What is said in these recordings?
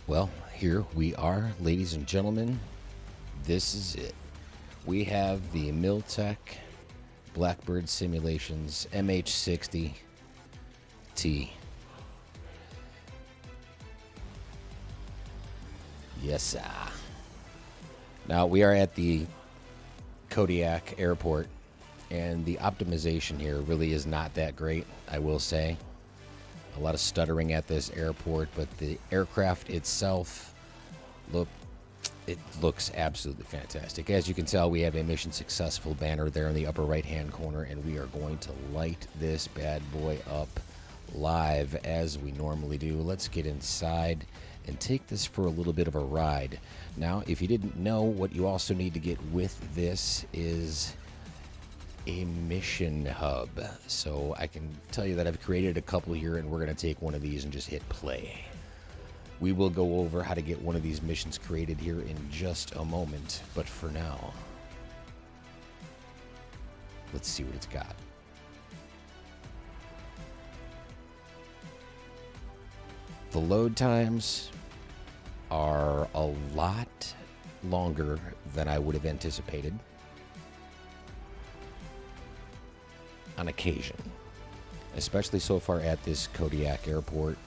Well, here we are, ladies and gentlemen. This is it. We have the Miltech Blackbird Simulations MH-60T. Yes, sir. Now, we are at the Kodiak Airport, and the optimization here really is not that great, I will say. A lot of stuttering at this airport, but the aircraft itself, it looks absolutely fantastic. As you can tell, we have a mission successful banner there in the upper right hand corner, and we are going to light this bad boy up live as we normally do. Let's get inside and take this for a little bit of a ride. Now, if you didn't know, what you also need to get with this is a mission hub. So I can tell you that I've created a couple here, and we're going to take one of these and just hit play. We will go over how to get one of these missions created here in just a moment, but for now, let's see what it's got. The load times are a lot longer than I would have anticipated. On occasion, especially so far at this Kodiak Airport.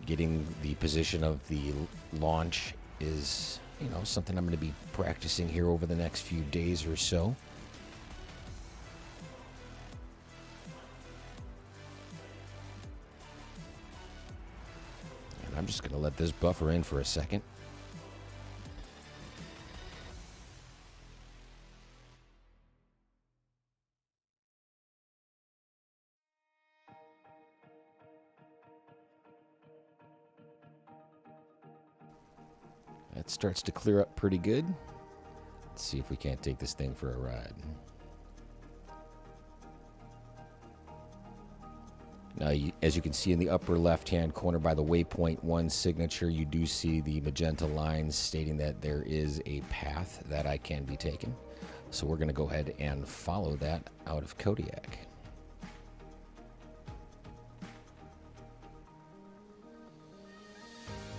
Getting the position of the launch is, something I'm going to be practicing here over the next few days or so. And I'm just going to let this buffer in for a second. That starts to clear up pretty good. Let's see if we can't take this thing for a ride. Now, as you can see in the upper left-hand corner by the waypoint 1 signature, you do see the magenta lines stating that there is a path that I can be taken. So we're going to go ahead and follow that out of Kodiak.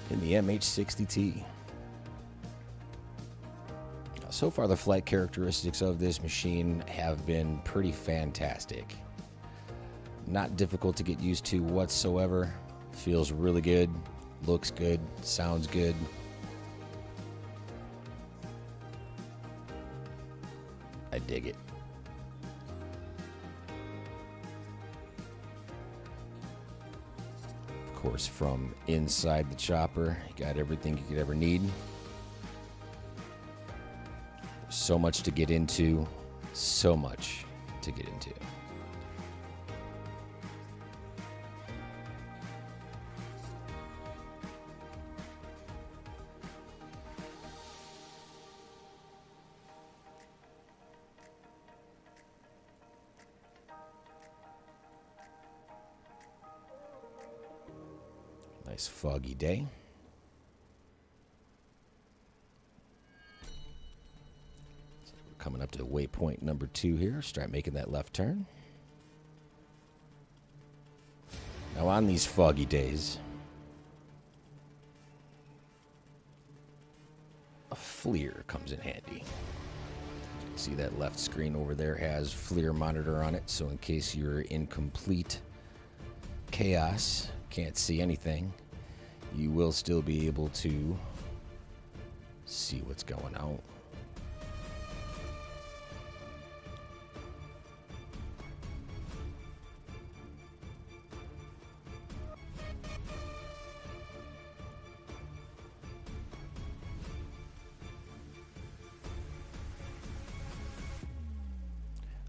In the MH-60T. So far, the flight characteristics of this machine have been pretty fantastic. Not difficult to get used to whatsoever. Feels really good, looks good, sounds good. I dig it. Of course, from inside the chopper, you got everything you could ever need. So much to get into, so much to get into. Nice foggy day. Coming up to waypoint number 2 here. Start making that left turn. Now on these foggy days, a FLIR comes in handy. See that left screen over there has FLIR monitor on it, so in case you're in complete chaos, can't see anything, you will still be able to see what's going on.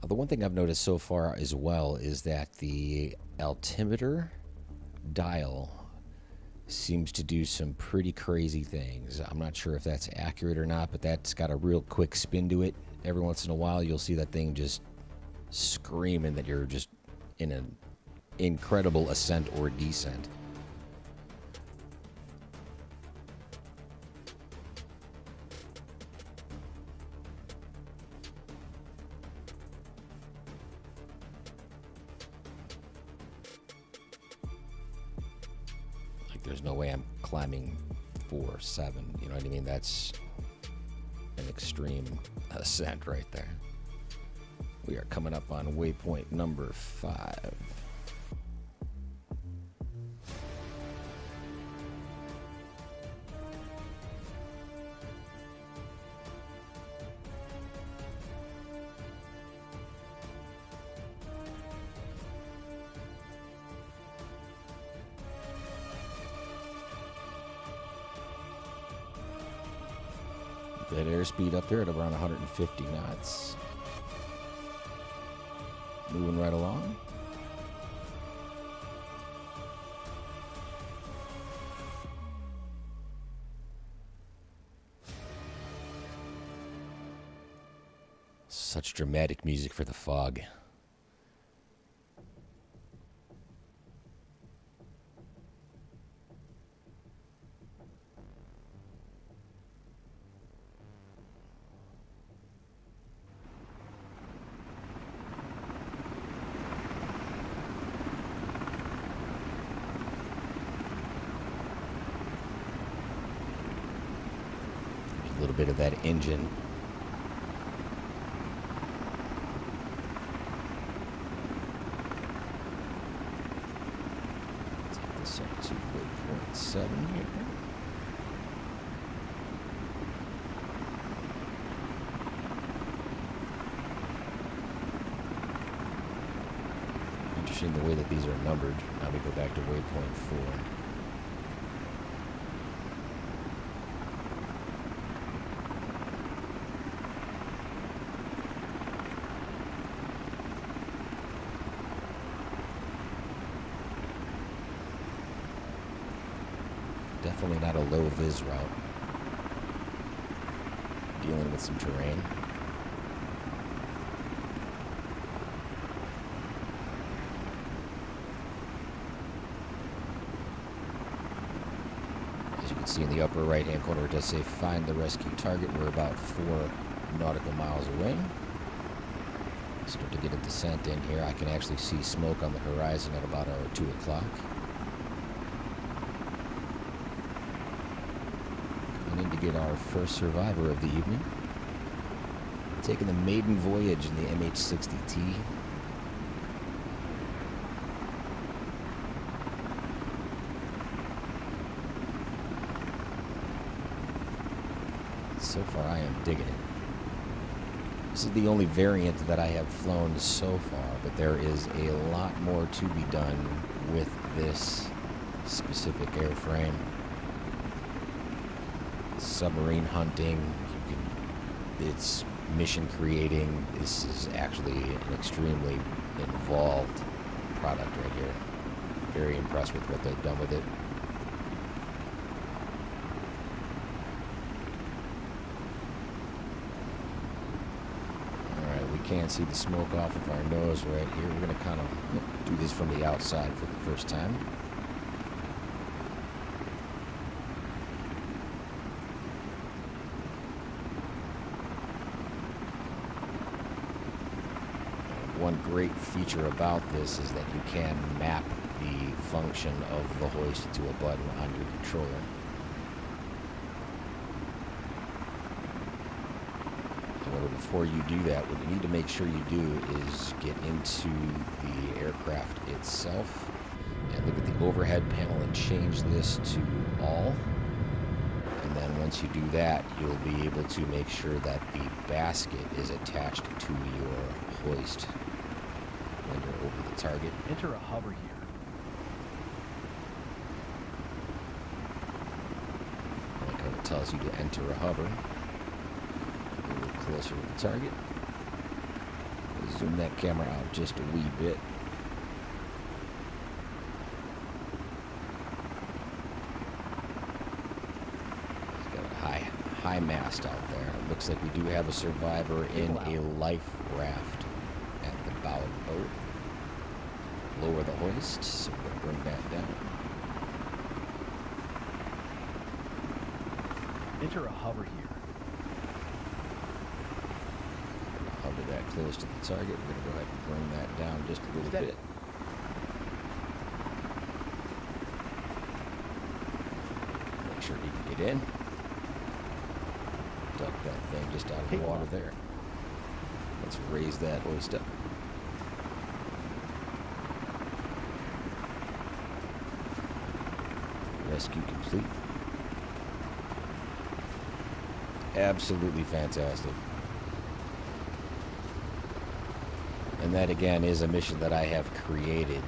The one thing I've noticed so far as well is that the altimeter dial seems to do some pretty crazy things. I'm not sure if that's accurate or not, but that's got a real quick spin to it. Every once in a while, you'll see that thing just screaming that you're just in an incredible ascent or descent. Like, there's no way I'm climbing 4-7. You know what I mean? That's an extreme ascent right there. We are coming up on waypoint number 5. That airspeed up there at around 150 knots. Moving right along. Such dramatic music for the fog. A little bit of that engine. Take this up to 8.7 here. Interesting the way that these are numbered. Now we go back to waypoint 4. Definitely not a low vis route. Dealing with some terrain. As you can see in the upper right hand corner, it does say find the rescue target. We're about 4 nautical miles away. Start to get a descent in here. I can actually see smoke on the horizon at about 2 o'clock. To get our first survivor of the evening. Taking the maiden voyage in the MH-60T. So far I am digging it. This is the only variant that I have flown so far, but there is a lot more to be done with this specific airframe. Submarine hunting, it's mission creating. This is actually an extremely involved product right here. Very impressed with what they've done with it. Alright, we can't see the smoke off of our nose right here. We're going to kind of do this from the outside for the first time. One great feature about this is that you can map the function of the hoist to a button on your controller. However, before you do that, what you need to make sure you do is get into the aircraft itself and look at the overhead panel and change this to all. And then once you do that, you'll be able to make sure that the basket is attached to your hoist when you're over the target. Enter a hover here. Like how it tells you to enter a hover. Get a little closer to the target. Zoom that camera out just a wee bit. It's got a high mast out there. It looks like we do have a survivor in a life raft at the bow of the boat. Lower the hoist, so we're going to bring that down. Enter a hover here. Hover that close to the target. We're going to go ahead and bring that down just a little bit. sure he can get in. Duck that thing just out of the water there. Let's raise that hoist up. Rescue complete. Absolutely fantastic. And that again is a mission that I have created.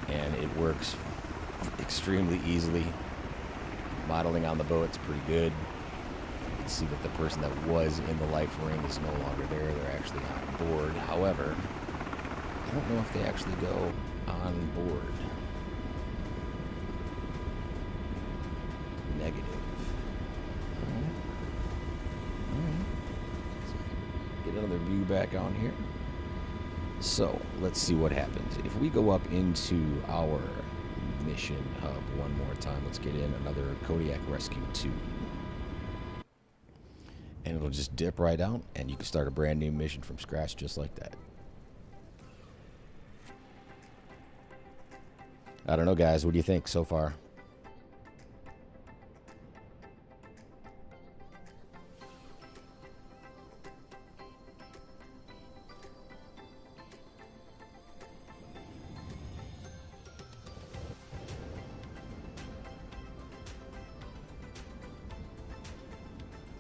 And it works extremely easily. Modeling on the boat's pretty good. You can see that the person that was in the life ring is no longer there. They're actually on board. However, I don't know if they actually go on board. Negative. Alright. Get another view back on here. So, let's see what happens. If we go up into our mission hub one more time, let's get in another Kodiak Rescue 2. And it'll just dip right out, and you can start a brand new mission from scratch just like that. I don't know, guys. What do you think so far?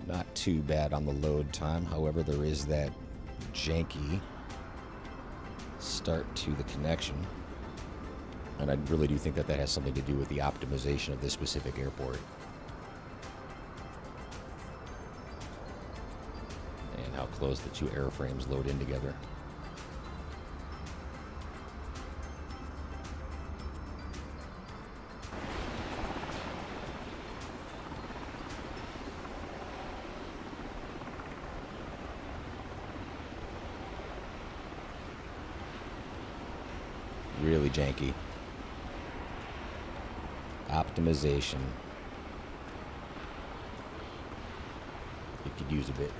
Not too bad on the load time. However, there is that janky start to the connection. And I really do think that that has something to do with the optimization of this specific airport. And how close the two airframes load in together. Really janky. Optimization. It could use a bit.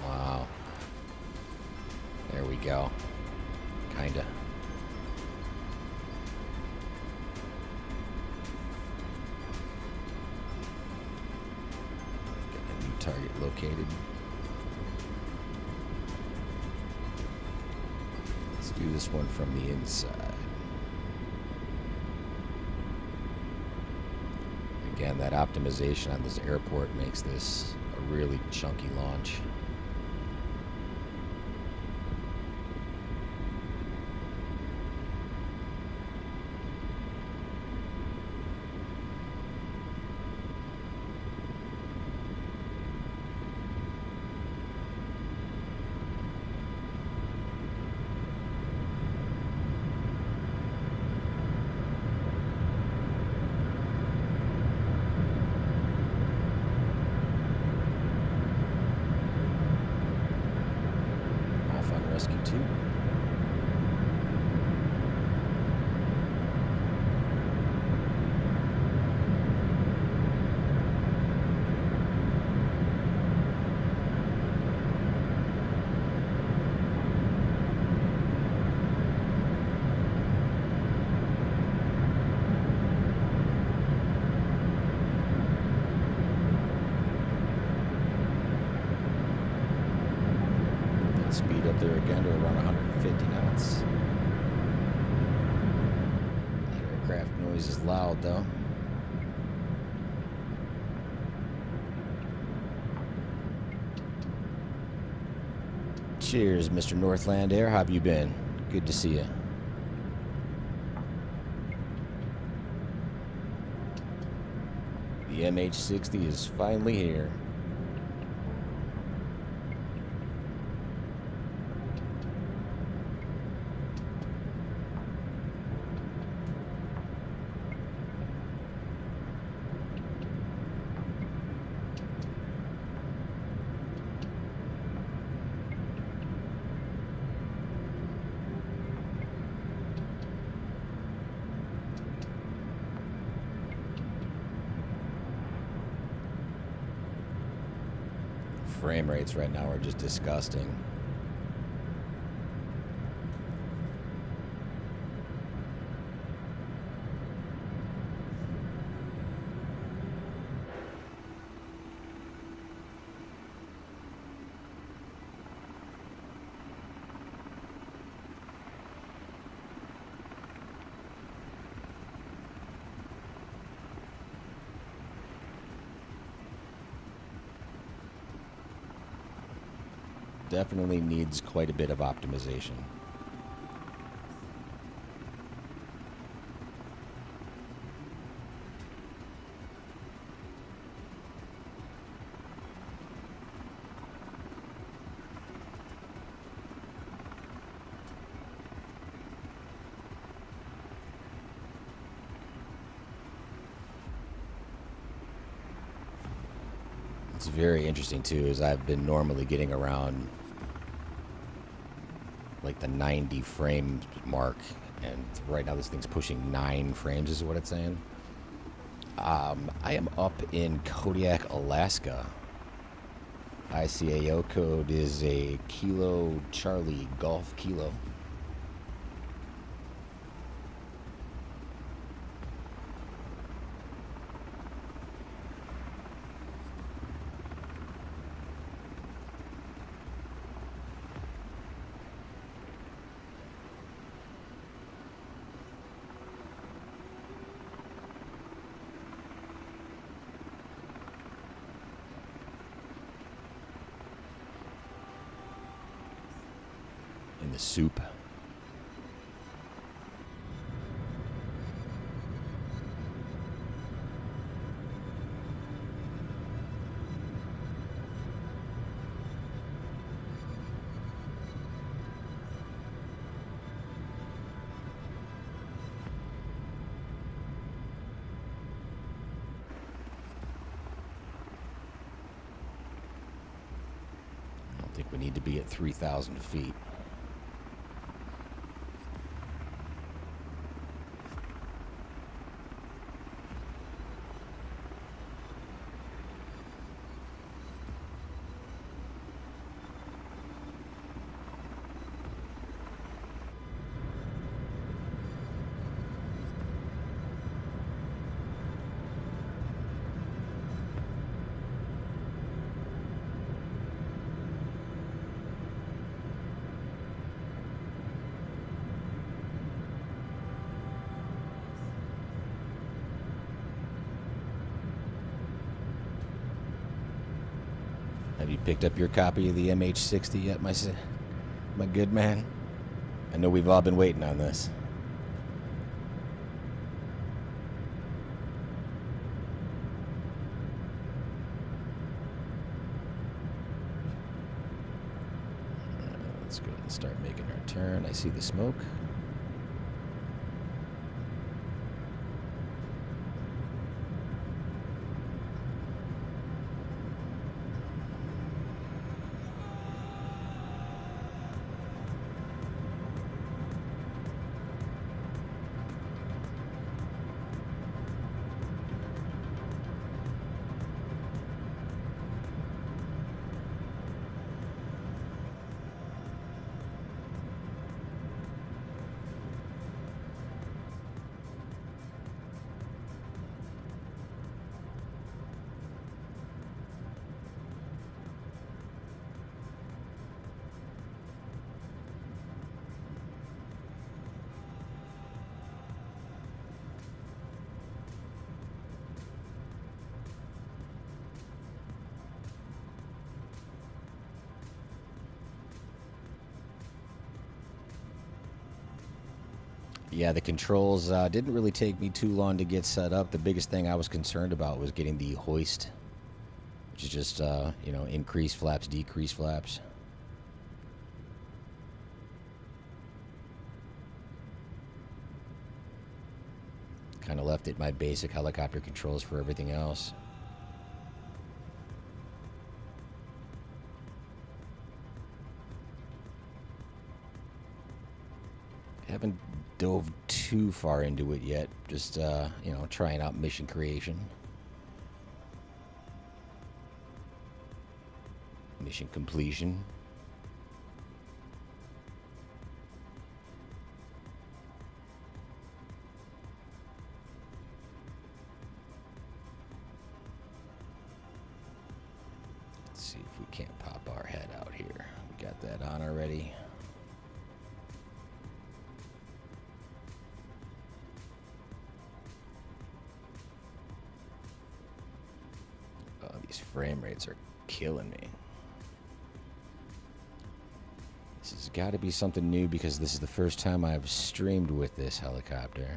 Wow. There we go. Kinda. Target located. Let's do this one from the inside. Again, that optimization on this airport makes this a really chunky launch. Rescue 2. Speed up there again to around 150 knots. That aircraft noise is loud though. Cheers, Mr. Northland Air. How have you been? Good to see you. The MH-60 is finally here. frame rates right now are just disgusting. Definitely needs quite a bit of optimization. It's very interesting too, as I've been normally getting around like the 90 frame mark, and right now this thing's pushing 9 frames is what it's saying. I am up in Kodiak, Alaska. ICAO code is a Kilo Charlie Golf Kilo. In the soup. I don't think we need to be at 3,000 feet. Have you picked up your copy of the MH-60 yet, my good man? I know we've all been waiting on this. Let's go and start making our turn. I see the smoke. Yeah, the controls didn't really take me too long to get set up. The biggest thing I was concerned about was getting the hoist, which is just, you know, increase flaps, decrease flaps. Kind of left it my basic helicopter controls for everything else. Haven't dove too far into it yet. Just, you know, trying out mission creation. Mission completion. Let's see if we can't pop our head out here. We got that on already. Oh, these frame rates are killing me. This has got to be something new because this is the first time I've streamed with this helicopter.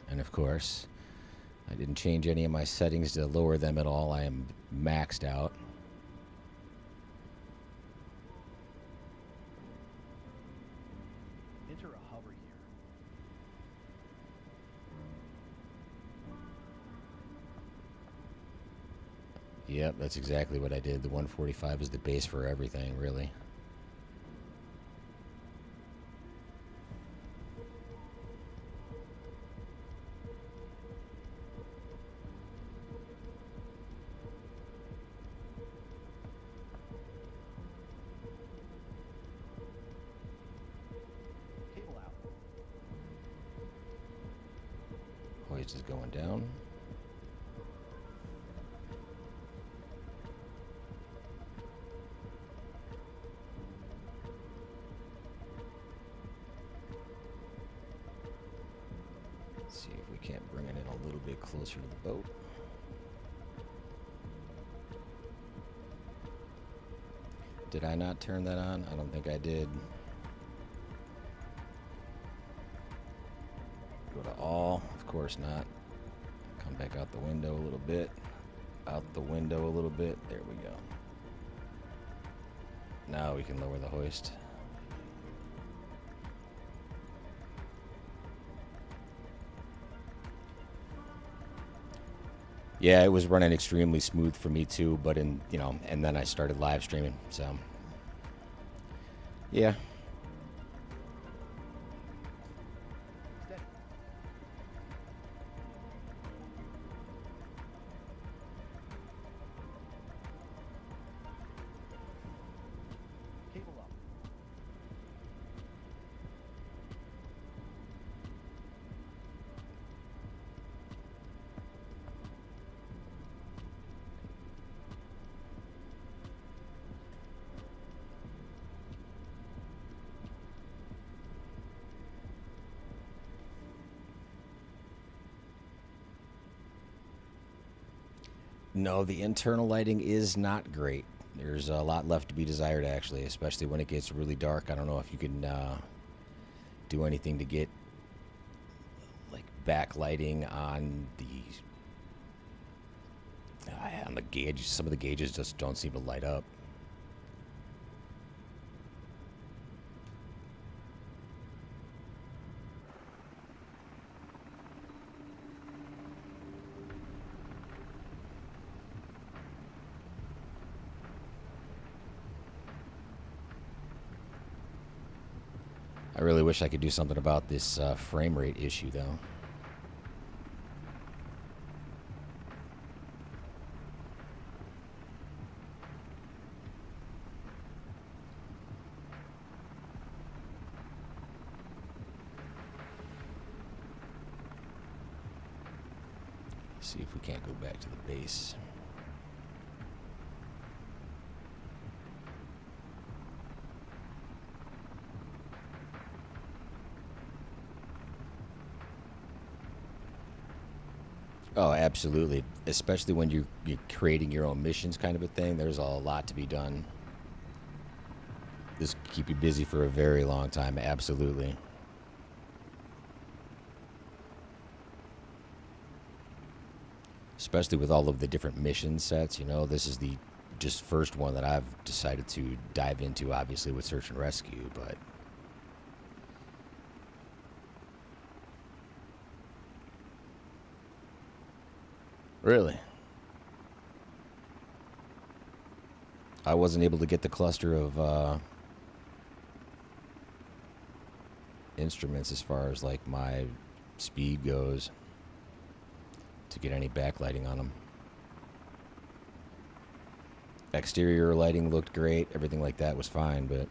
And of course, I didn't change any of my settings to lower them at all. I am maxed out. Enter a hover here. Yep, that's exactly what I did. The 145 is the base for everything, really. Cable out. Hoist is going down. Let's see if we can't bring it in a little bit closer to the boat. Did I not turn that on? I don't think I did. Go to all. Of course not. Come back out the window a little bit. Out the window a little bit. There we go. Now we can lower the hoist. Yeah, it was running extremely smooth for me too, but and then I started live streaming, so yeah. Steady. Cable up. No, the internal lighting is not great. There's a lot left to be desired, actually, especially when it gets really dark. I don't know if you can do anything to get like backlighting on the gauge. Some of the gauges just don't seem to light up. I really wish I could do something about this frame rate issue, though. See if we can't go back to the base. Oh, absolutely. Especially when you're creating your own missions kind of a thing. There's a lot to be done. This could keep you busy for a very long time. Absolutely. Especially with all of the different mission sets. You know, this is the just first one that I've decided to dive into, obviously, with search and rescue, but really, I wasn't able to get the cluster of instruments as far as like my speed goes to get any backlighting on them. Exterior lighting looked great. Everything like that was fine, but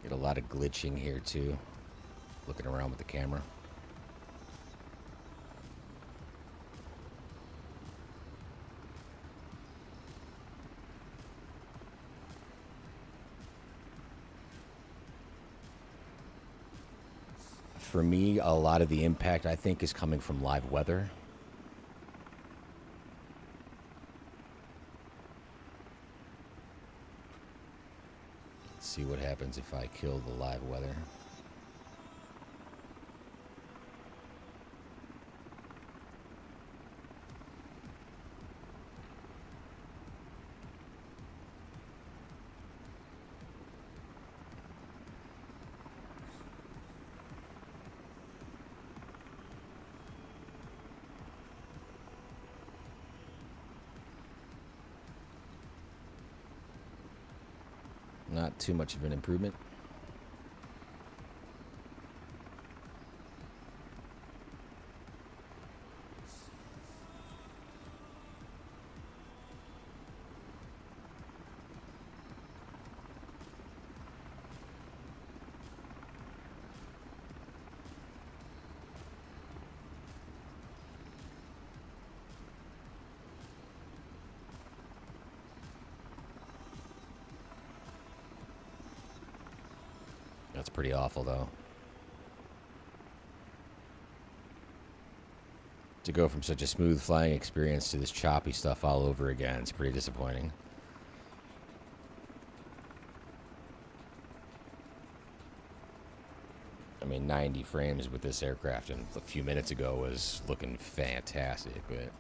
get a lot of glitching here too. Looking around with the camera. For me, a lot of the impact, I think, is coming from live weather. Let's see what happens if I kill the live weather. Not too much of an improvement. That's pretty awful, though. To go from such a smooth flying experience to this choppy stuff all over again, it's pretty disappointing. I mean, 90 frames with this aircraft and a few minutes ago was looking fantastic, but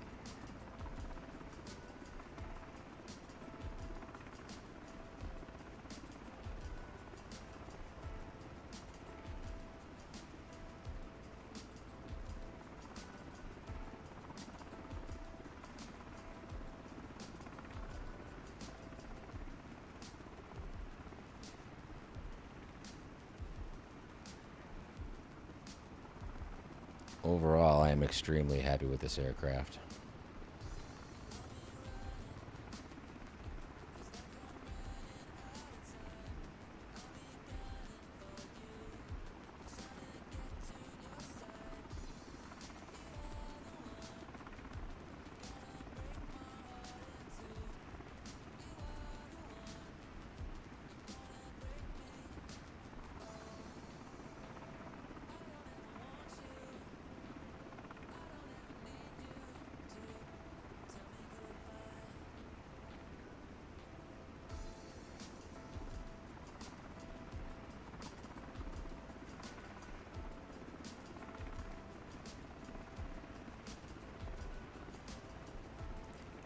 overall, I am extremely happy with this aircraft.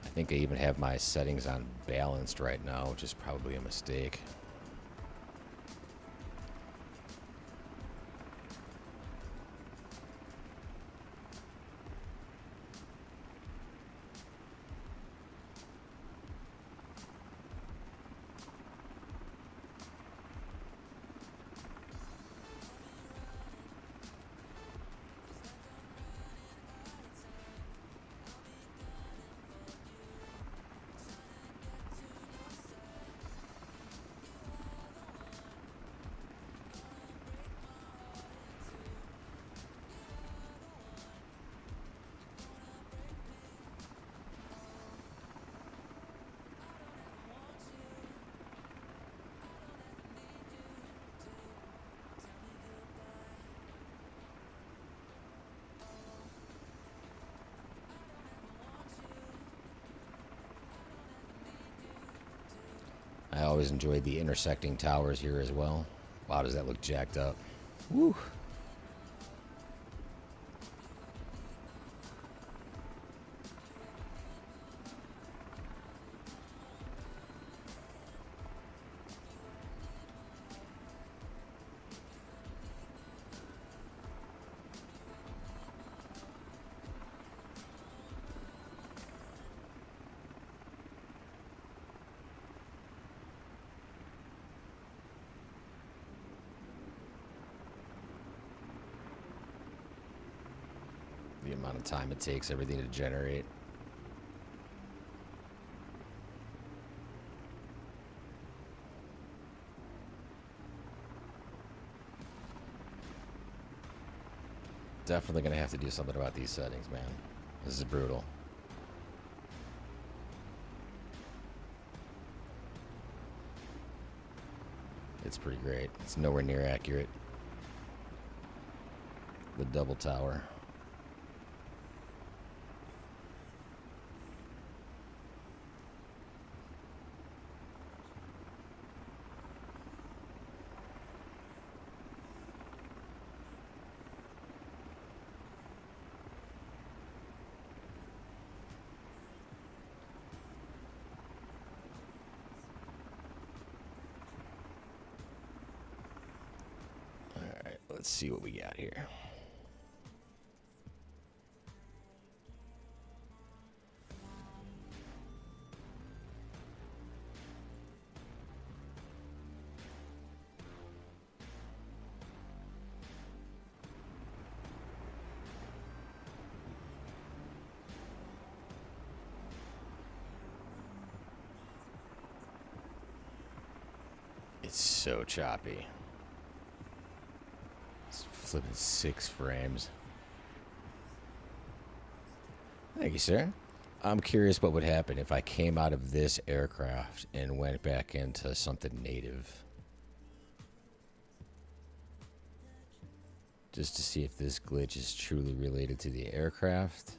I think I even have my settings on balanced right now, which is probably a mistake. always enjoyed the intersecting towers here as well. Wow, does that look jacked up? Woo! The amount of time it takes everything to generate. Definitely gonna have to do something about these settings, man. This is brutal. It's pretty great. It's nowhere near accurate. The double tower. Let's see what we got here. It's so choppy. Flipping 6 frames. Thank you, sir. I'm curious what would happen if I came out of this aircraft and went back into something native. Just to see if this glitch is truly related to the aircraft.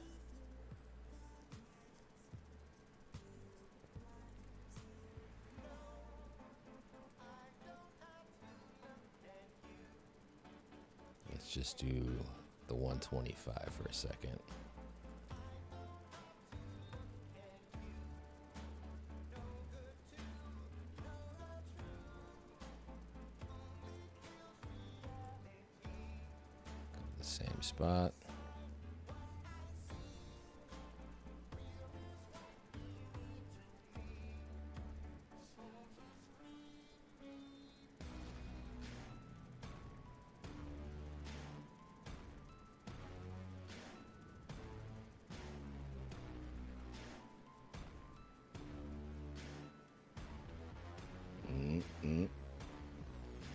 Let's just do the 125 for a second. The same spot.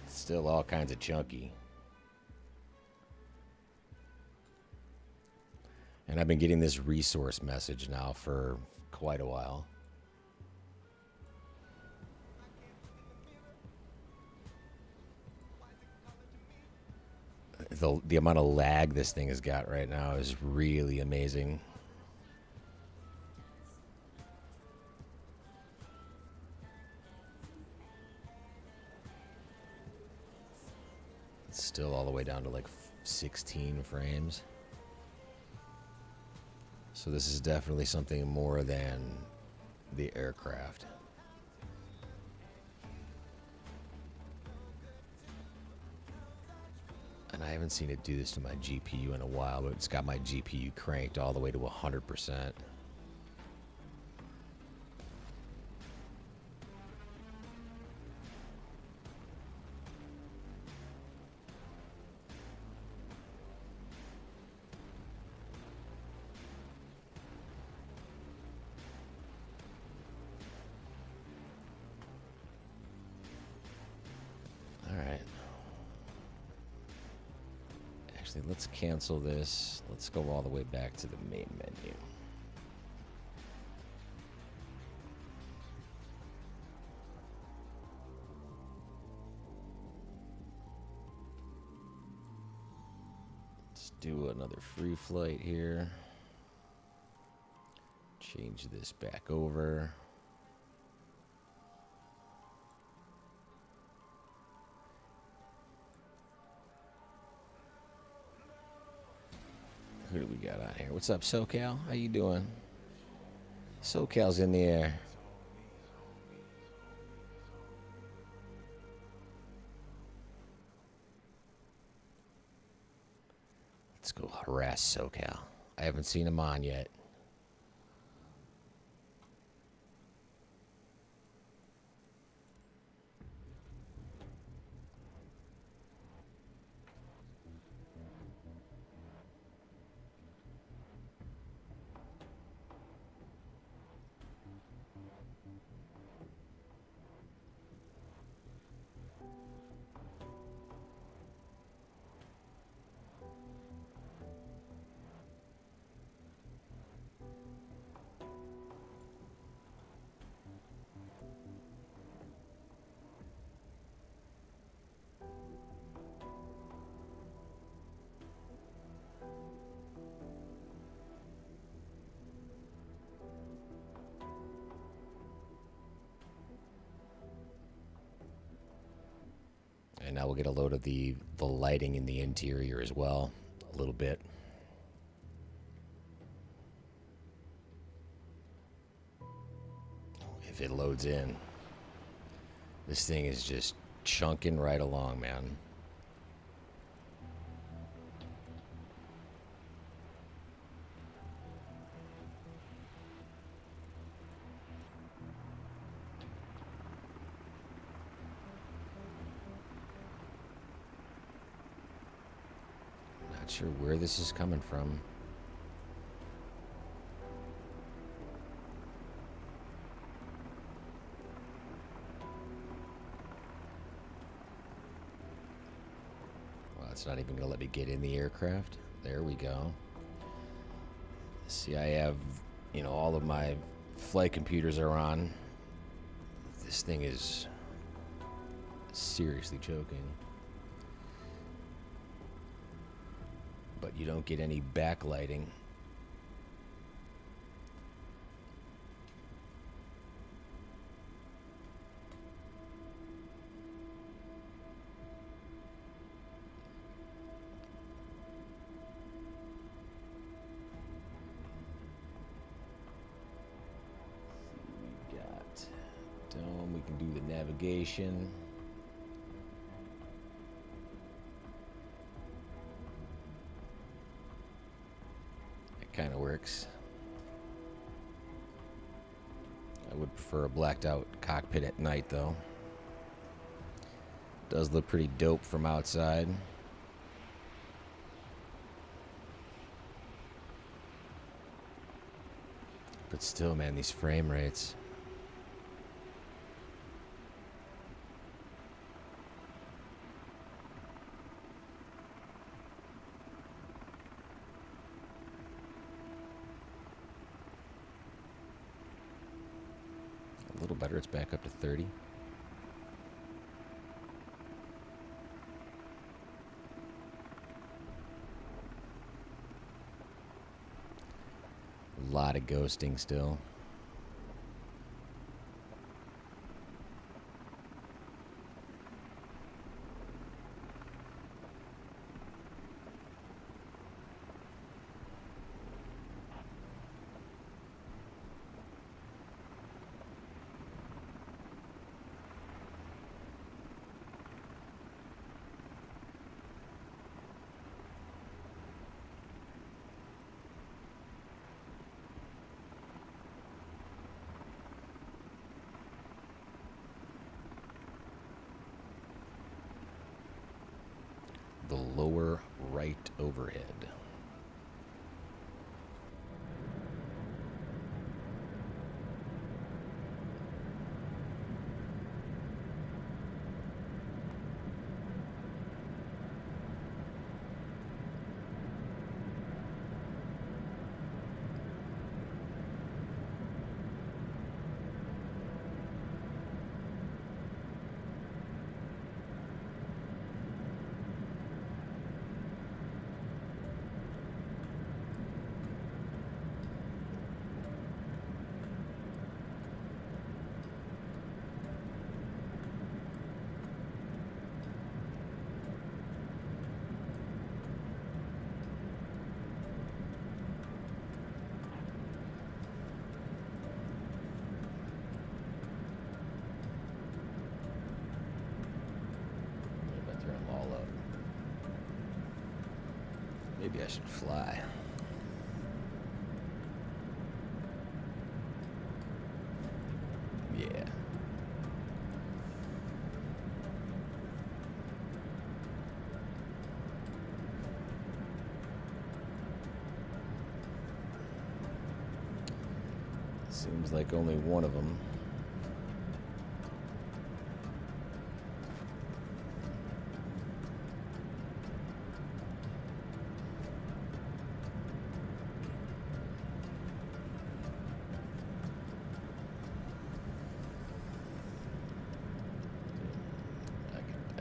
Still all kinds of chunky. And I've been getting this resource message now for quite a while. The amount of lag this thing has got right now is really amazing. It's still all the way down to like 16 frames. So this is definitely something more than the aircraft. And I haven't seen it do this to my GPU in a while, but it's got my GPU cranked all the way to 100%. Actually, let's cancel this. Let's go all the way back to the main menu. Let's do another free flight here. Change this back over. Who do we got on here? What's up, SoCal? How you doing? SoCal's in the air. Let's go harass SoCal. I haven't seen him on yet. And now we'll get a load of the lighting in the interior as well, a little bit. If it loads in. This thing is just chunking right along, man. Not sure where this is coming from. It's not even gonna let me get in the aircraft. There we go. See, I have, you know, all of my flight computers are on. This thing is seriously choking. But you don't get any backlighting. We can do the navigation. It kind of works. I would prefer a blacked out cockpit at night though. Does look pretty dope from outside. But still, man, these frame rates. A little better, it's back up to 30. A lot of ghosting still. The lower right overhead. guy should fly. Yeah. Seems like only one of them.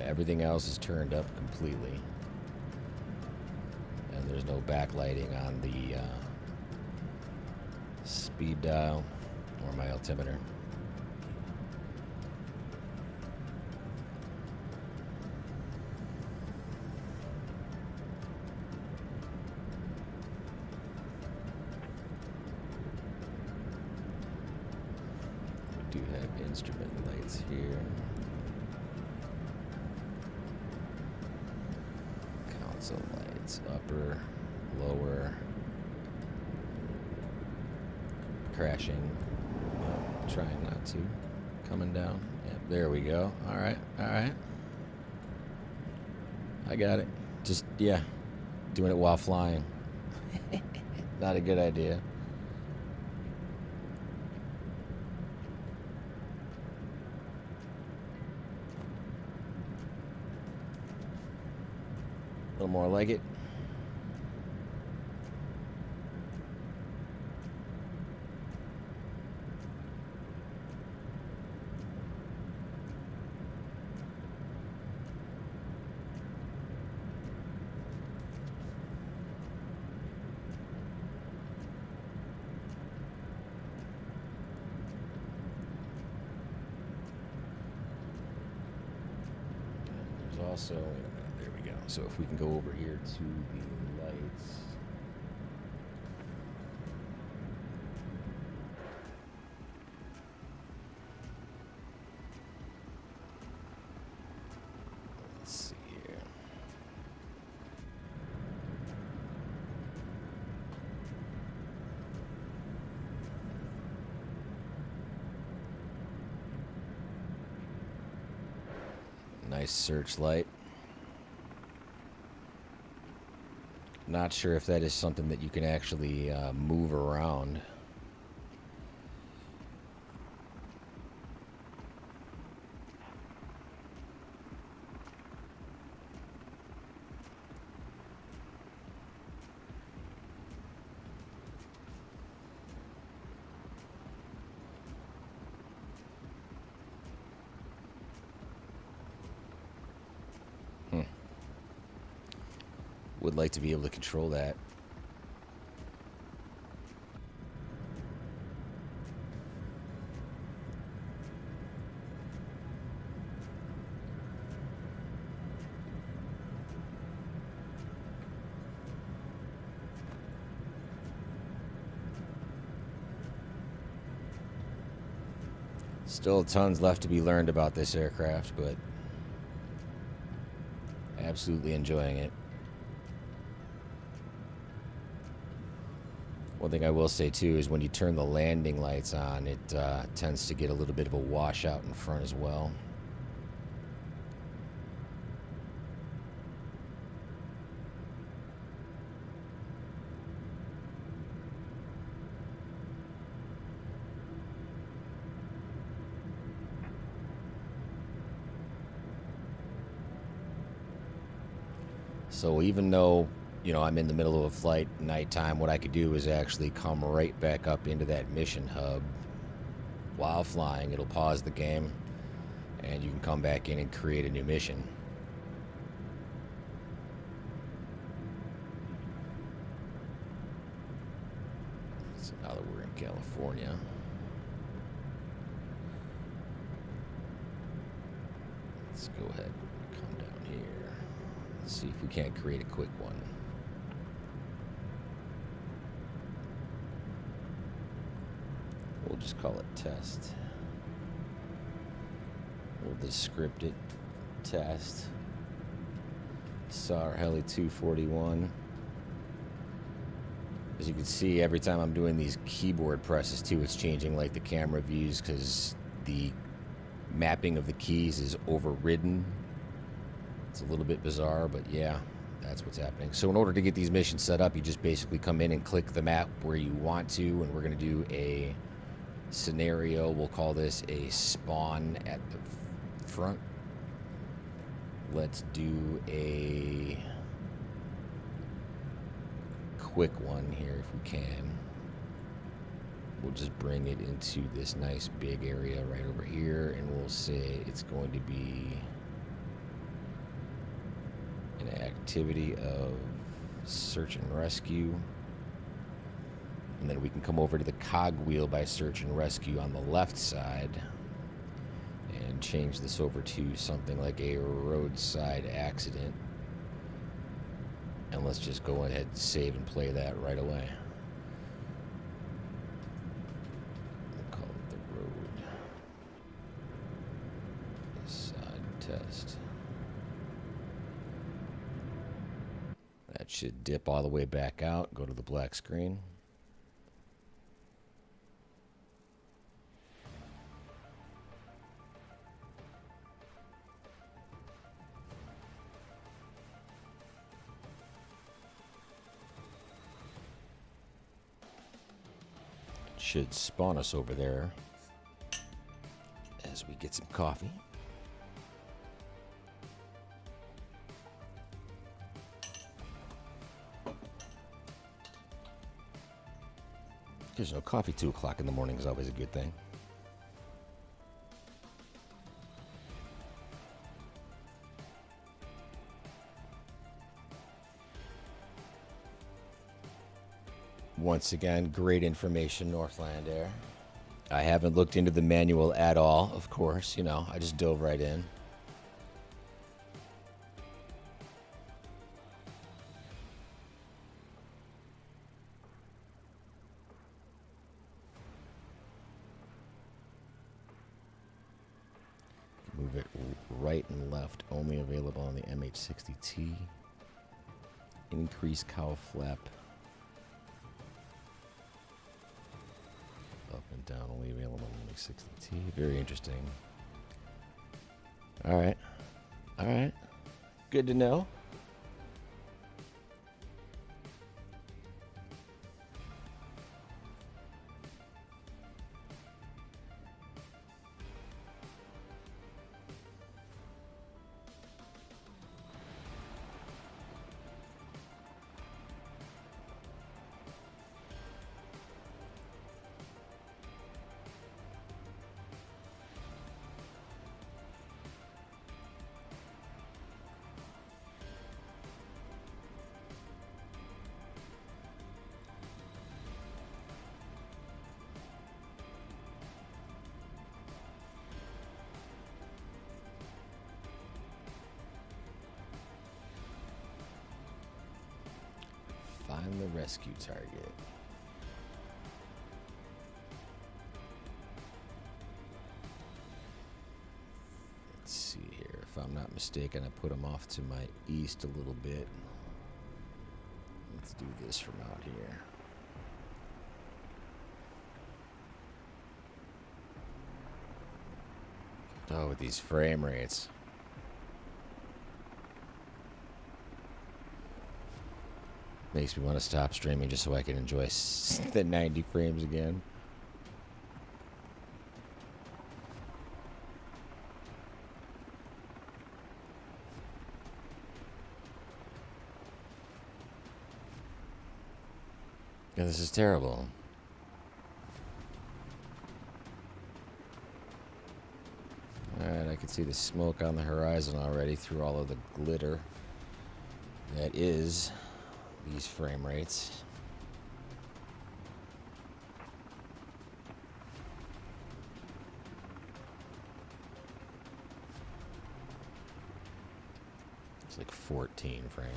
Everything else is turned up completely. And there's no backlighting on the speed dial or my altimeter. We do have instrument lights here. Console lights, upper, lower. Crashing. Oh, trying not to. Coming down. Yep, there we go. All right, all right. I got it. Just, yeah, doing it while flying. Not a good idea. A little more like it. Also, there we go. So if we can go over here to the lights. Let's see here. Nice searchlight. Not sure if that is something that you can actually move around. Would like to be able to control that. Still tons left to be learned about this aircraft, but absolutely enjoying it. One thing I will say too is when you turn the landing lights on, it tends to get a little bit of a washout in front as well. So even though, you know, I'm in the middle of a flight nighttime, what I could do is actually come right back up into that mission hub while flying. It'll pause the game and you can come back in and create a new mission. So now that we're in California, let's go ahead and come down here. See if we can't create a quick one. We'll just call it test. We'll just script it test. SAR Heli 241. As you can see, every time I'm doing these keyboard presses too, it's changing like the camera views because the mapping of the keys is overridden. It's a little bit bizarre, but yeah, that's what's happening. So in order to get these missions set up, you just basically come in and click the map where you want to, and we're going to do a scenario. We'll call this a spawn at the front. Let's do a quick one here if we can. We'll just bring it into this nice big area right over here, and we'll say it's going to be an activity of search and rescue. And then we can come over to the cogwheel by search and rescue on the left side and change this over to something like a roadside accident. And let's just go ahead and save and play that right away. We'll call it the road side test. That should dip all the way back out, go to the black screen. Should spawn us over there as we get some coffee. Because, you know, coffee 2 o'clock in the morning is always a good thing. Once again, great information, Northland Air. I haven't looked into the manual at all, of course. You know, I just dove right in. Move it right and left, only available on the MH-60T. Increase cowl flap. Up and down, only available on the MH-60T. Very interesting. Alright. Alright. Good to know. Find the rescue target. Let's see here. If I'm not mistaken, I put them off to my east a little bit. Let's do this from out here. Oh, with these frame rates. Makes me want to stop streaming just so I can enjoy the 90 frames again. Yeah, this is terrible. Alright, I can see the smoke on the horizon already through all of the glitter. That is these frame rates. It's like 14 frames.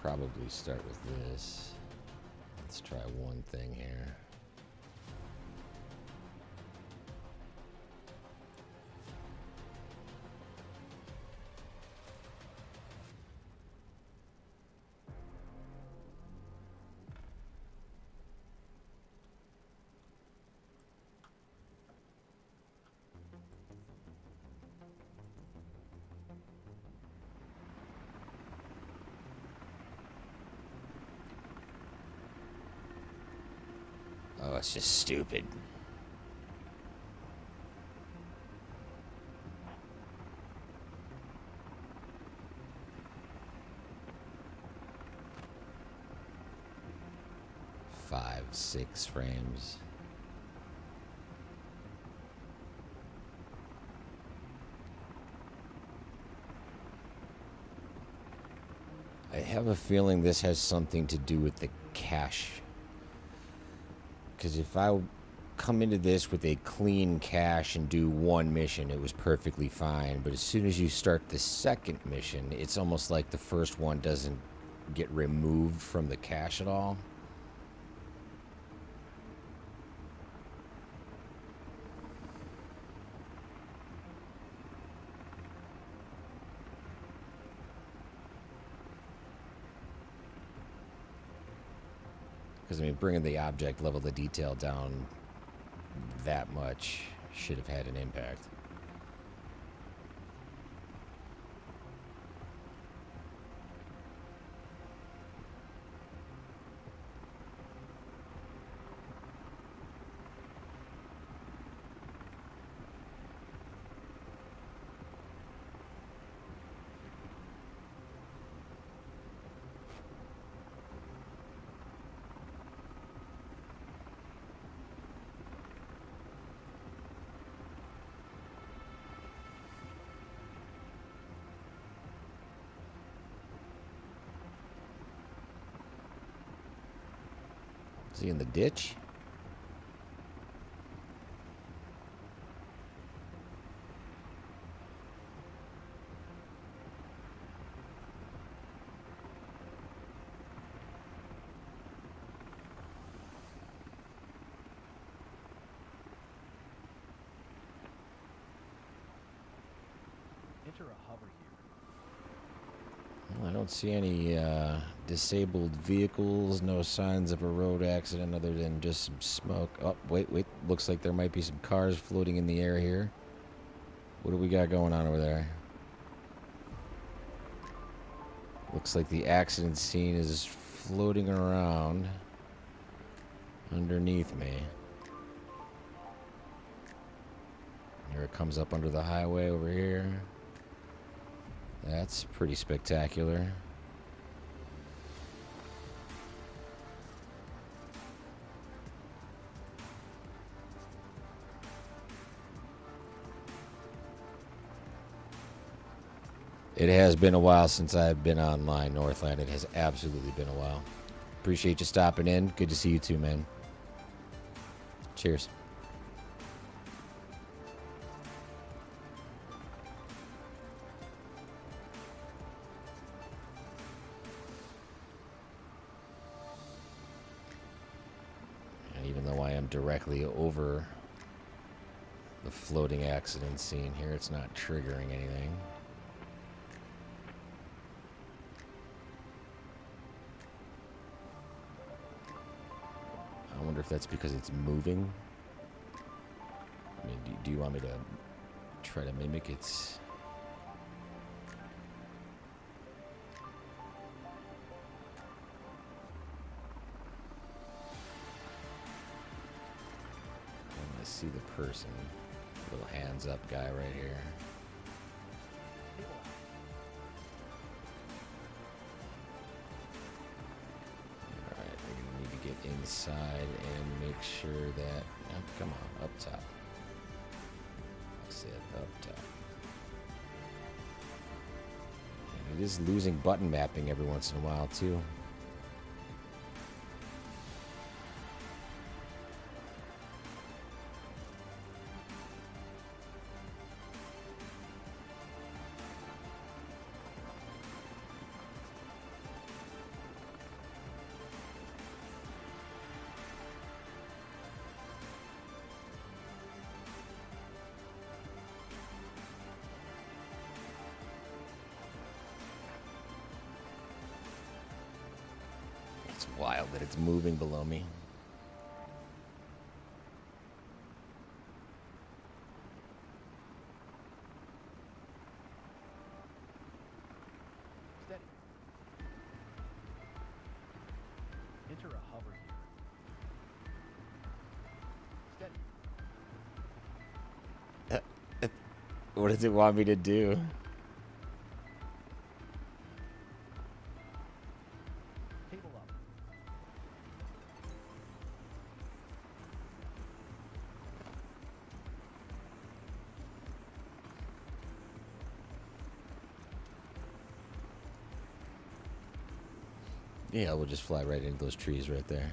Probably start with this. Let's Let's try one thing here. Oh, it's just stupid. Five, 6 frames. I have a feeling this has something to do with the cache. Because if I come into this with a clean cache and do one mission, it was perfectly fine. But as soon as you start the second mission, it's almost like the first one doesn't get removed from the cache at all. Because, I mean, bringing the object level, the detail down that much should have had an impact. Is he in the ditch? Enter a hover here. Well, I don't see any disabled vehicles, no signs of a road accident other than just some smoke. Oh, wait. Looks like there might be some cars floating in the air here. What do we got going on over there? Looks like the accident scene is floating around underneath me. Here it comes up under the highway over here. That's pretty spectacular. It has been a while since I've been online, Northland. It has absolutely been a while. Appreciate you stopping in. Good to see you too, man. Cheers. And even though I am directly over the floating accident scene here, it's not triggering anything. I wonder if that's because it's moving. I mean, do you want me to try to mimic its... I see the person. Little hands up guy right here. Inside and make sure that, oh, come on, up top. I said up top. And it is losing button mapping every once in a while too. Wild that it's moving below me. Steady. Enter a hover here. Steady. What does it want me to do? Table up. Yeah, we'll just fly right into those trees right there.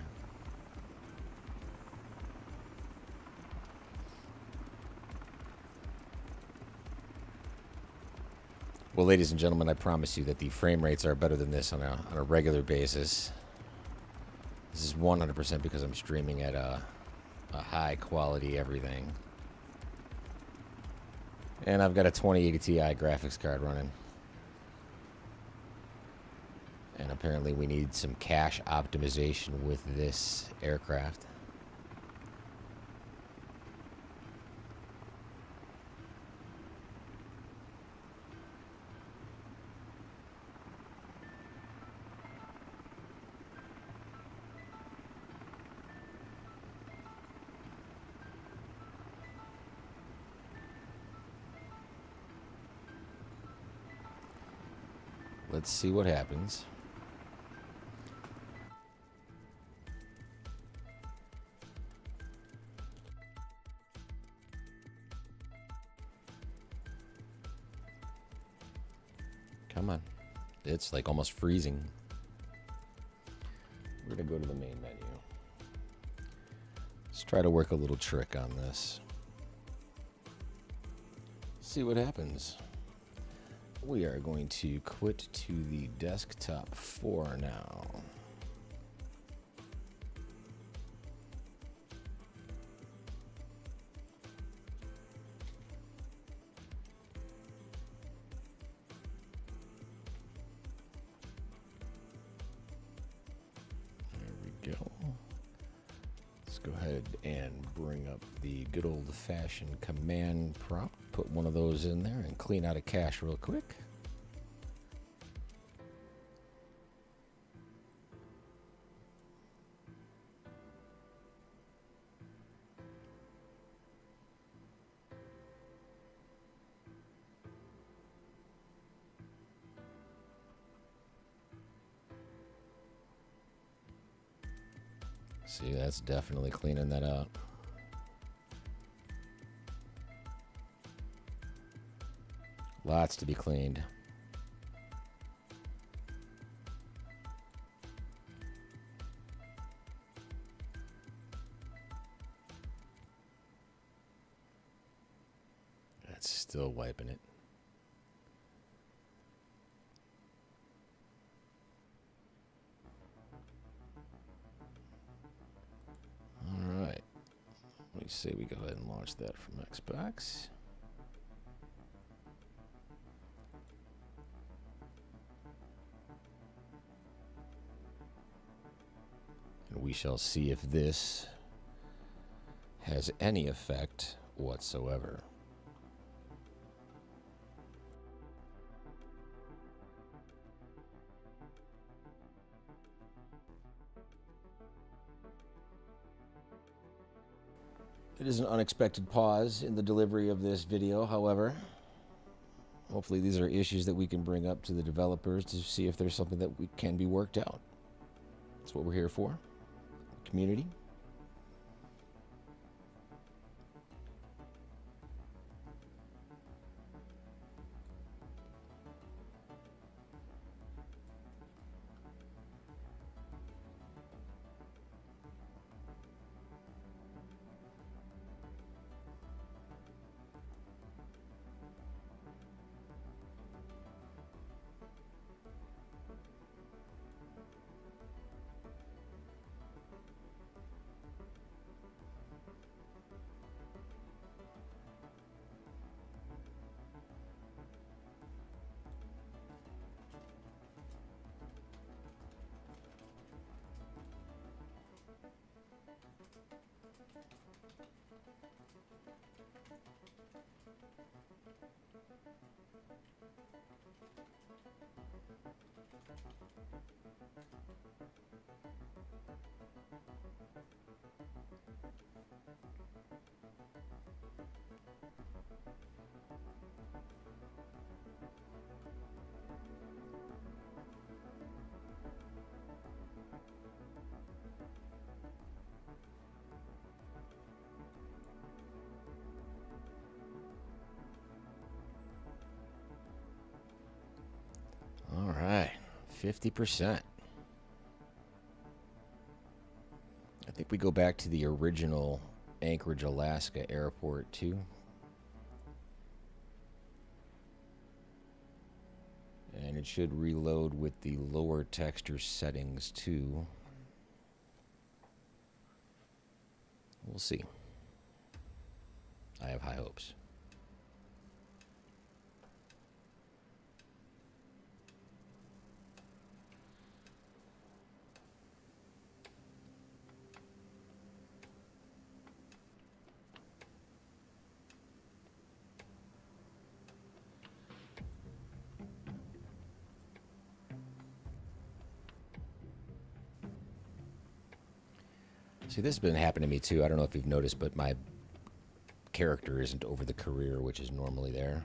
Well, ladies and gentlemen, I promise you that the frame rates are better than this on a regular basis. This is 100% because I'm streaming at a high quality everything. And I've got a 2080 Ti graphics card running. And apparently we need some cache optimization with this aircraft. Let's see what happens. Come on. It's like almost freezing. We're going to go to the main menu. Let's try to work a little trick on this. See what happens. We are going to quit to the desktop for now. There we go. Let's go ahead and bring up the good old-fashioned command prompt. Put one of those in there and clean out a cache real quick. See, that's definitely cleaning that out. Lots to be cleaned. That's still wiping it. All right. Let me say we go ahead and launch that from Xbox. And we shall see if this has any effect whatsoever. It is an unexpected pause in the delivery of this video, however. Hopefully these are issues that we can bring up to the developers to see if there's something that can be worked out. That's what we're here for. Community. 50%. I think we go back to the original Anchorage, Alaska airport too. And it should reload with the lower texture settings too. We'll see. I have high hopes. See, this has been happening to me too. I don't know if you've noticed, but my character isn't over the career, which is normally there.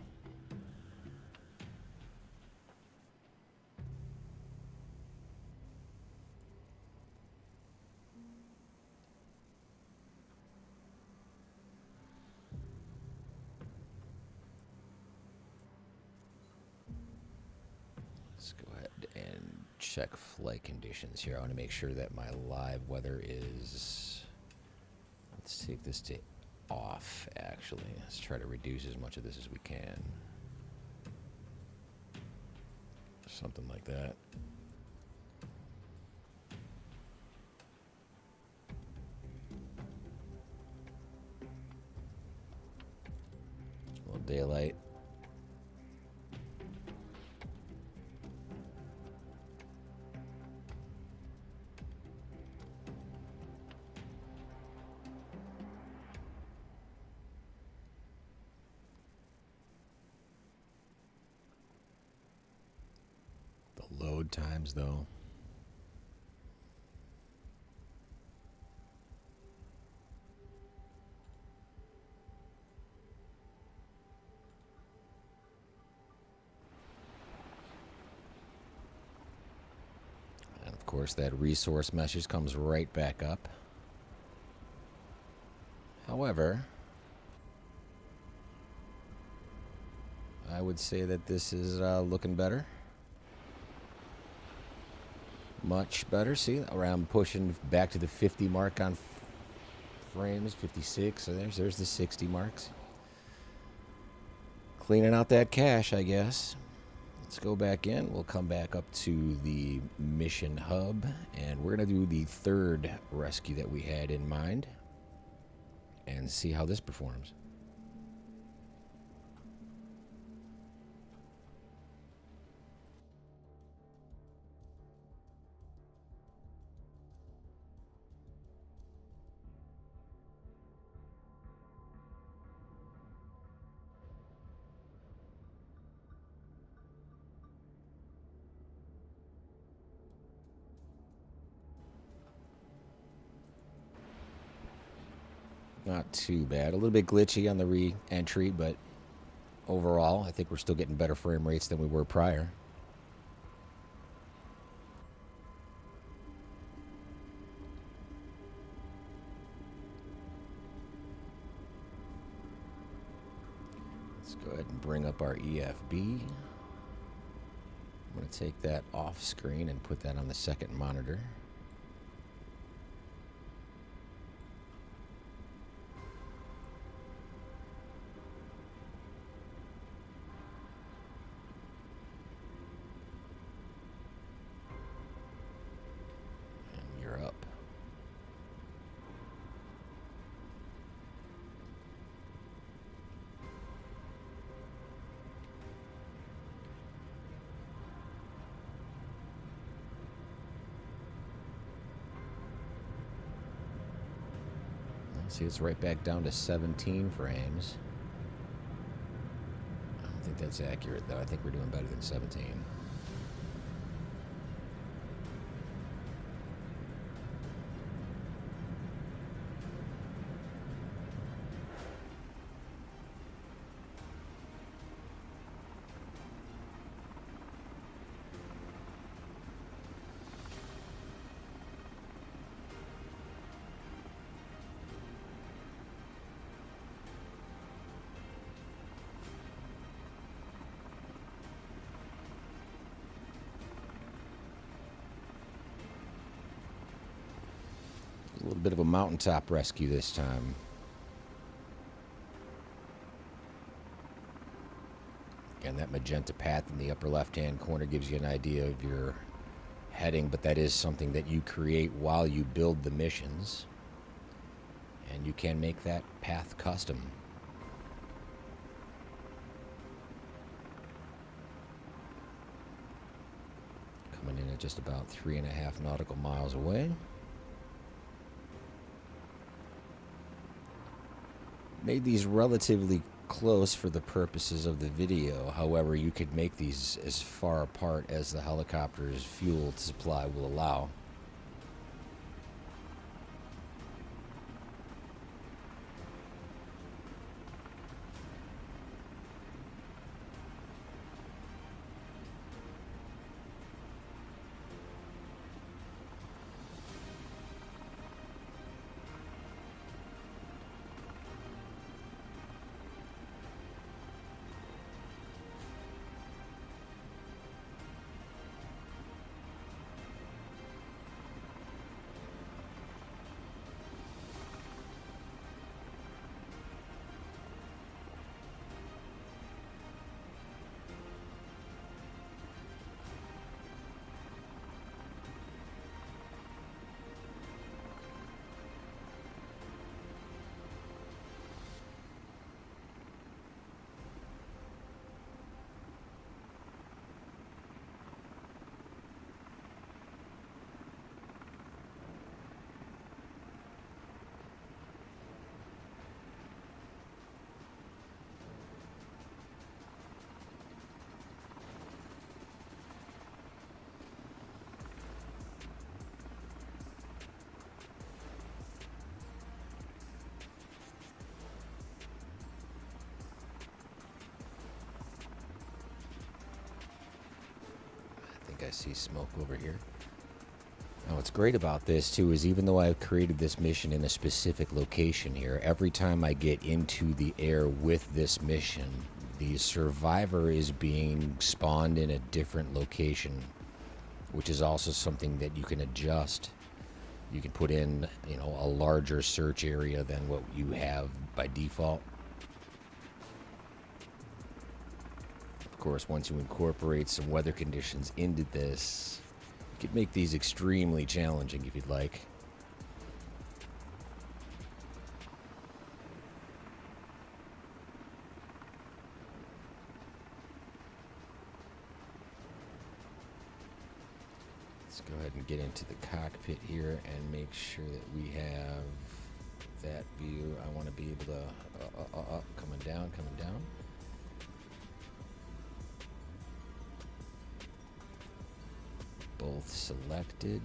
Let's go ahead and check flight conditions here. I want to make sure that my live weather is, let's take this to off actually. Let's try to reduce as much of this as we can. Something like that. A little daylight. Load times though. And of course that resource message comes right back up. However, I would say that this is looking better. Much better. See, around pushing back to the 50 mark on frames, 56. So there's the 60 marks. Cleaning out that cache, I guess. Let's go back in. We'll come back up to the mission hub, and we're going to do the third rescue that we had in mind and see how this performs. Not too bad. A little bit glitchy on the re-entry, but overall, I think we're still getting better frame rates than we were prior. Let's go ahead and bring up our EFB. I'm going to take that off screen and put that on the second monitor. See, it's right back down to 17 frames. I don't think that's accurate, though. I think we're doing better than 17. bit of a mountaintop rescue this time. And that magenta path in the upper left-hand corner gives you an idea of your heading, but that is something that you create while you build the missions. And you can make that path custom. Coming in at just about 3.5 nautical miles away. Made these relatively close for the purposes of the video. However, you could make these as far apart as the helicopter's fuel supply will allow. I see smoke over here. Now what's great about this too is even though I've created this mission in a specific location here, every time I get into the air with this mission, the survivor is being spawned in a different location, which is also something that you can adjust. You can put in, you know, a larger search area than what you have by default. Of course, once you incorporate some weather conditions into this, you can make these extremely challenging if you'd like. Let's go ahead and get into the cockpit here and make sure that we have that view. I want to be able to, coming down. Both selected.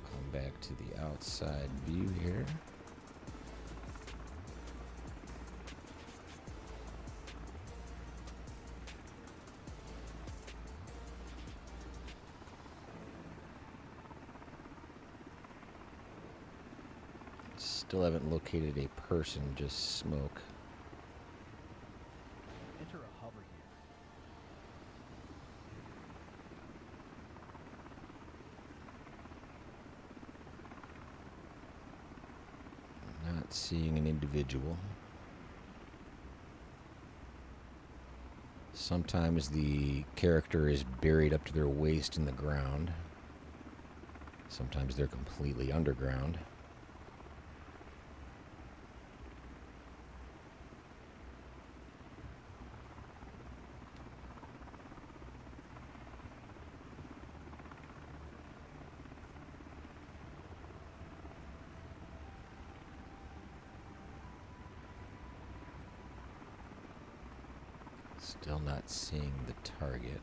Come back to the outside view here. Still haven't located a person, just smoke. Enter a hover gear. Not seeing an individual. Sometimes the character is buried up to their waist in the ground. Sometimes they're completely underground. Still not seeing the target.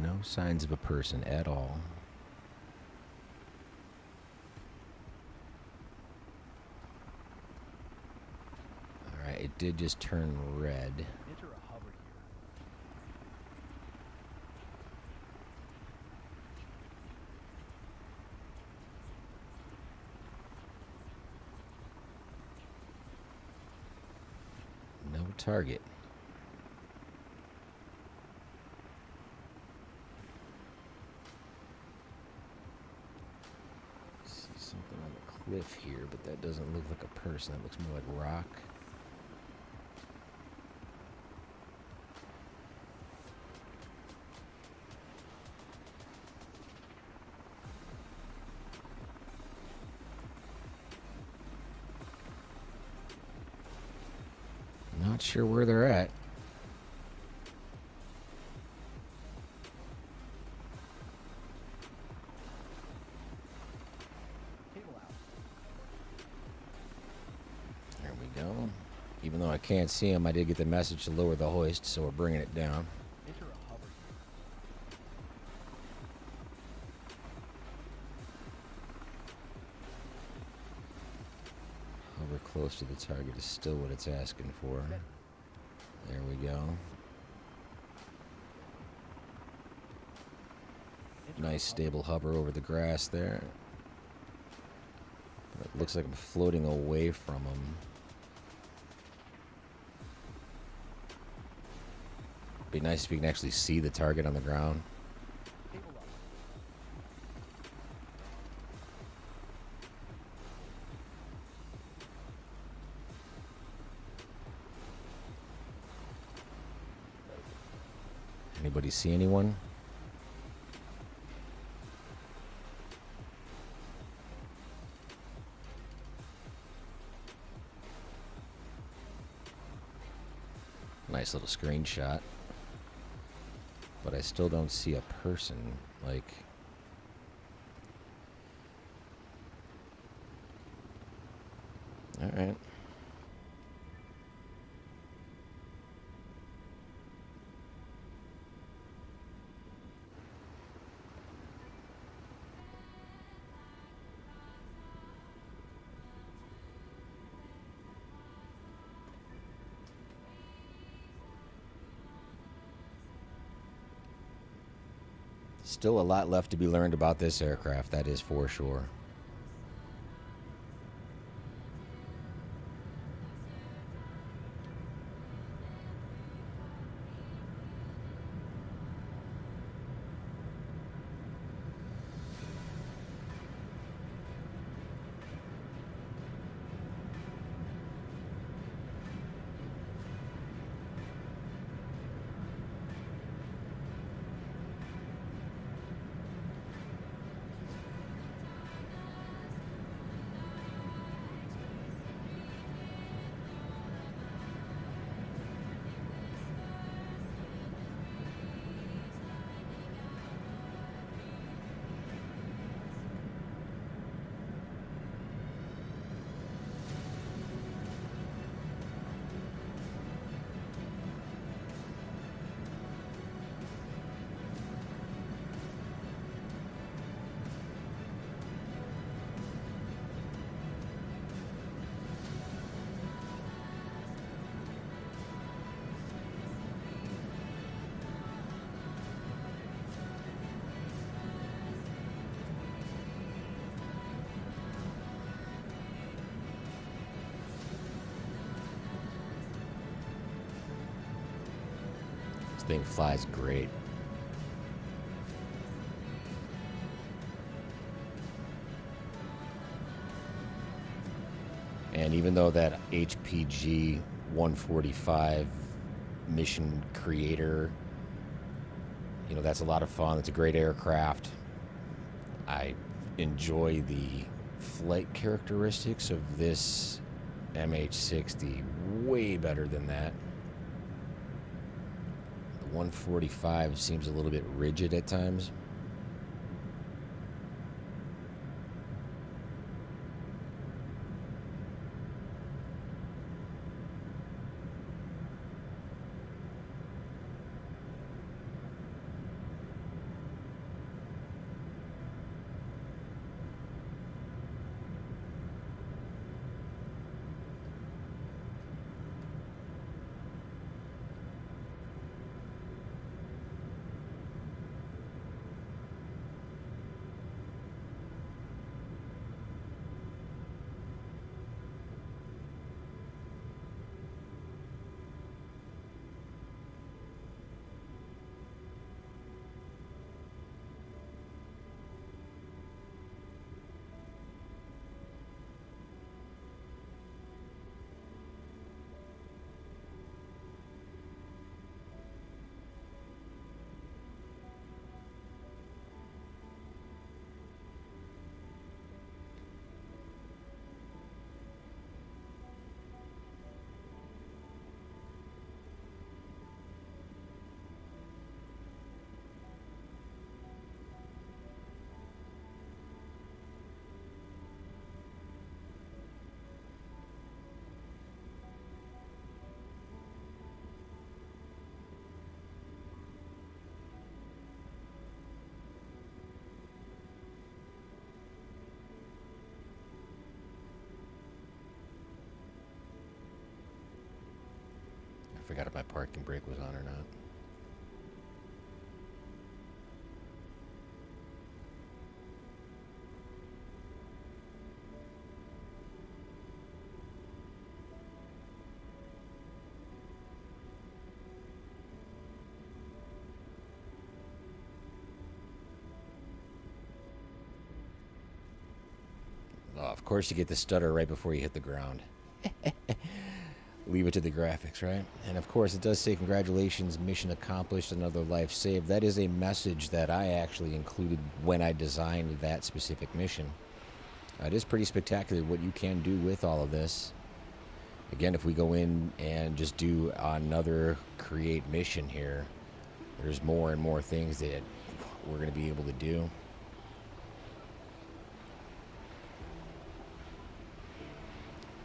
No signs of a person at all. it did just turn red. Enter a hover gear. No target. See something on the cliff here, but that doesn't look like a person. That looks more like rock. Not sure where they're at. Cable out. There we go. Even though I can't see them, I did get the message to lower the hoist, so we're bringing it down. Enter a hover gear. Hover close to the target is still what it's asking for. There we go. Nice stable hover over the grass there. But it looks like I'm floating away from them. Be nice if you can actually see the target on the ground. Cable up. Anybody see anyone? Nice little screenshot. But I still don't see a person. Like, all right. Still a lot left to be learned about this aircraft, that is for sure. Thing flies great. And even though that HPG 145 mission creator, you know, that's a lot of fun. It's a great aircraft. I enjoy the flight characteristics of this MH-60 way better than that. 145 seems a little bit rigid at times. I forgot if my parking brake was on or not. Oh, of course you get the stutter right before you hit the ground. Leave it to the graphics, right? And of course it does say congratulations, mission accomplished, another life saved. That is a message that I actually included when I designed that specific mission. It is pretty spectacular what you can do with all of this. Again, if we go in and just do another create mission here, there's more and more things that we're going to be able to do.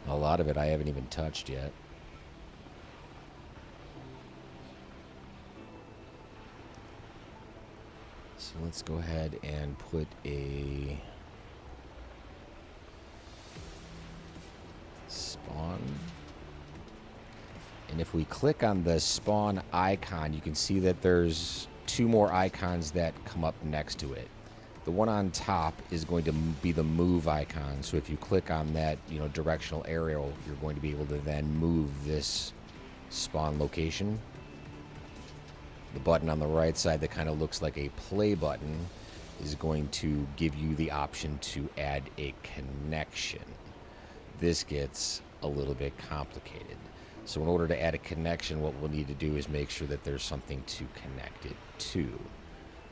A lot of it I haven't even touched yet. So let's go ahead and put a spawn. And if we click on the spawn icon, you can see that there's two more icons that come up next to it. The one on top is going to be the move icon. So if you click on that, directional arrow, you're going to be able to then move this spawn location. The button on the right side that kind of looks like a play button is going to give you the option to add a connection. This gets a little bit complicated. So in order to add a connection, what we'll need to do is make sure that there's something to connect it to.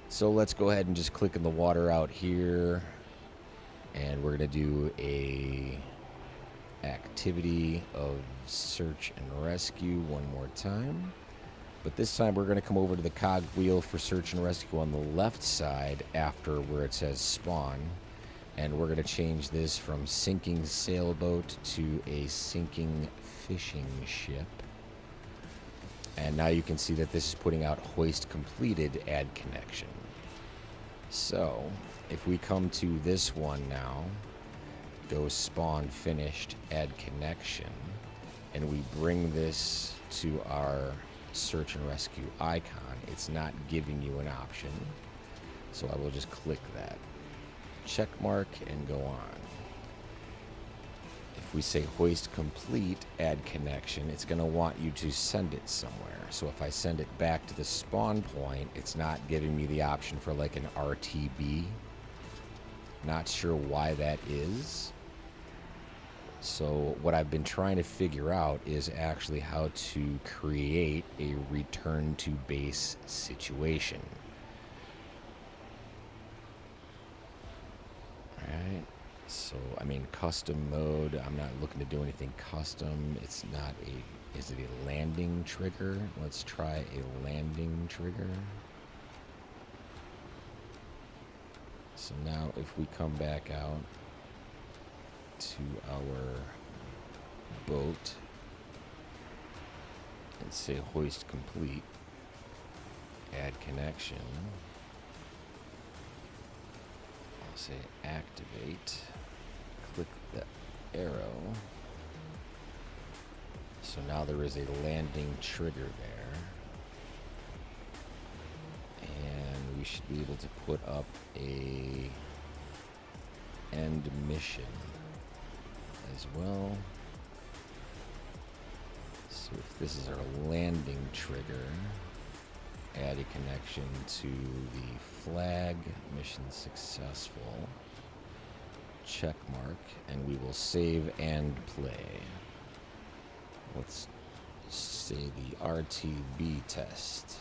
So let's go ahead and just click in the water out here, and we're going to do a activity of search and rescue one more time. But this time we're going to come over to the cog wheel for search and rescue on the left side after where it says spawn, and we're going to change this from sinking sailboat to a sinking fishing ship. And now you can see that this is putting out hoist completed, add connection. So if we come to this one now, go spawn finished, add connection, and we bring this to our search and rescue icon, it's not giving you an option. So I will just click that check mark and go on. If we say hoist complete, add connection, it's going to want you to send it somewhere. So if I send it back to the spawn point, it's not giving me the option for like an RTB. Not sure why that is. So what I've been trying to figure out is actually how to create a return to base situation. Alright. So, custom mode, I'm not looking to do anything custom. It's not is it a landing trigger? Let's try a landing trigger. So now if we come back out to our boat and say hoist complete, add connection, I'll say activate. Click the arrow. So now there is a landing trigger there. And we should be able to put up a end mission as well. So if this is our landing trigger, add a connection to the flag, mission successful. Check mark, and we will save and play. Let's say the RTB test.